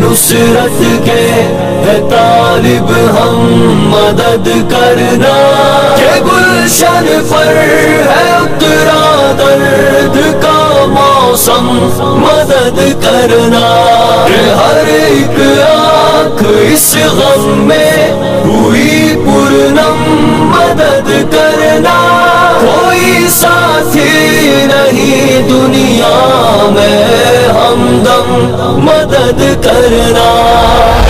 نصرت کے ہے طالب ہم مدد کرنا، کہ گلشن پر ہے اترا درد کا موسم مدد کرنا، کہ ہر ایک آنکھ اس غم میں ہوئی پرنم مدد کرنا، کوئی ساتھی نہیں دنیا میں ہمدم مدد کرنا۔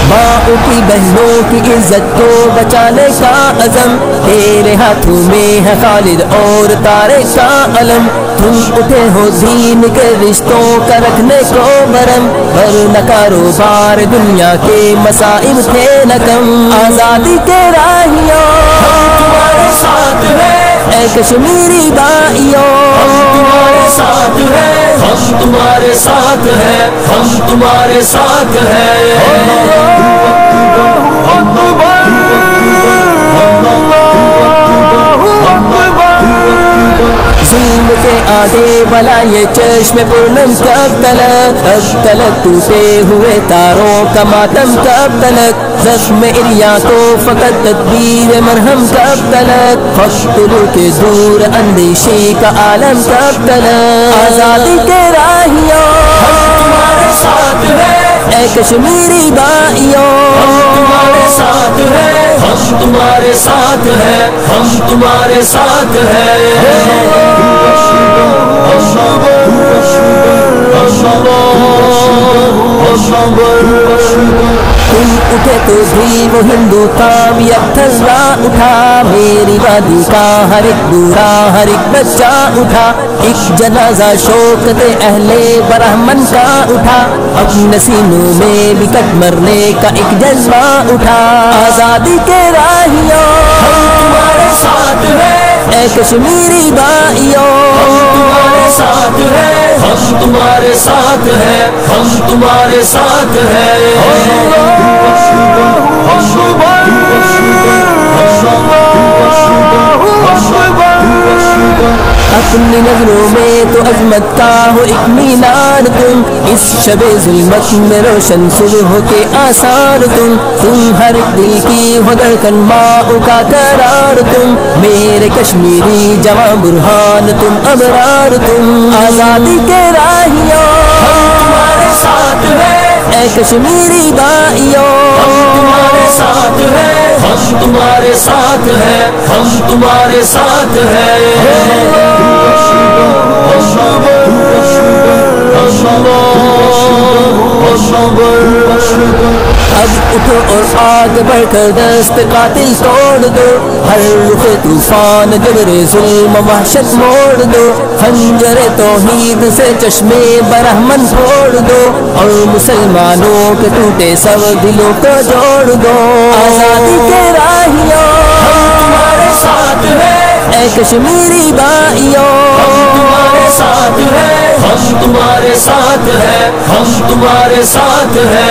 ماں کی بہنوں کی عزت کو بچانے کا عزم، تیرے ہاتھوں میں ہے خالد اور طارق کا علم، تم اٹھے ہو دین کے رشتوں کا رکھنے کو برم، ورنہ کاروبار دنیا کے مصائب تھے نہ کم، آزادی کے راہیوں تمہارے ساتھ ہے، اے کشمیری بھائیوں تمہارے ساتھ ہے، ہم تمہارے ساتھ ہے، ہم تمہارے ساتھ ہے۔ ظلم کے آدھے بلا یہ چشم پورنم کب تلک ٹوٹے ہوئے تاروں کا ماتم کب تلک، زخم اریا کو فقط تدبیر مرہم کب تلک، فقتلو کے دور اندیشی کا عالم کب تلک، آزادی کے راہیوں تمہارے ساتھ ہے، اے کشمیری بھائیوں تمہارے ساتھ ہے، ہم تمہارے ساتھ ہے، ہم تمہارے ساتھ ہے۔ تم اٹھے تو بھی وہ ہندو کامیاب تھرا اٹھا، میری وادی کا ہر ایک بوڑھا ہر ایک بچہ اٹھا، ایک جنازہ شوکت اہل برہمن کا اٹھا، اپنے سینوں میں بھی کٹ مرنے کا ایک جذبہ اٹھا، آزادی کے راہیوں تمہارے ساتھ ہے، اے کشمیری بھائیوں تمہارے ساتھ ہے، ہم تمہارے ساتھ ہے، ہم تمہارے ساتھ ہے۔ اپنی نظروں میں تو عظمت کا ہو ایک مینار تم، اس شب ظلمت میں روشن صبح کے آثار تم ہر ایک دل کی ہو دھڑکن ماں کا قرار تم، میرے کشمیری جواں برہان تم ابرار تم، آزادی کے راہیوں تمہارے ساتھ ہے، اے کشمیری بھائیوں تمہارے ساتھ ہے، ہم تمہارے ساتھ ہے، ہم تمہارے ساتھ ہے۔ اب اٹھو اور آگے بڑھ کر دست قاتل توڑ دو، ہر رخ طوفان جبر ظلم وحشت موڑ دو، خنجر توحید سے چشمے برہمن پھوڑ دو، اور مسلمانوں کے ٹوٹے سب دلوں کو جوڑ دو، آزادی کے راہیوں تمہارے ساتھ ہے، اے کشمیری بھائیوں تمہارے ساتھ ہے، ہم تمہارے ساتھ ہے، ہم تمہارے ساتھ ہے۔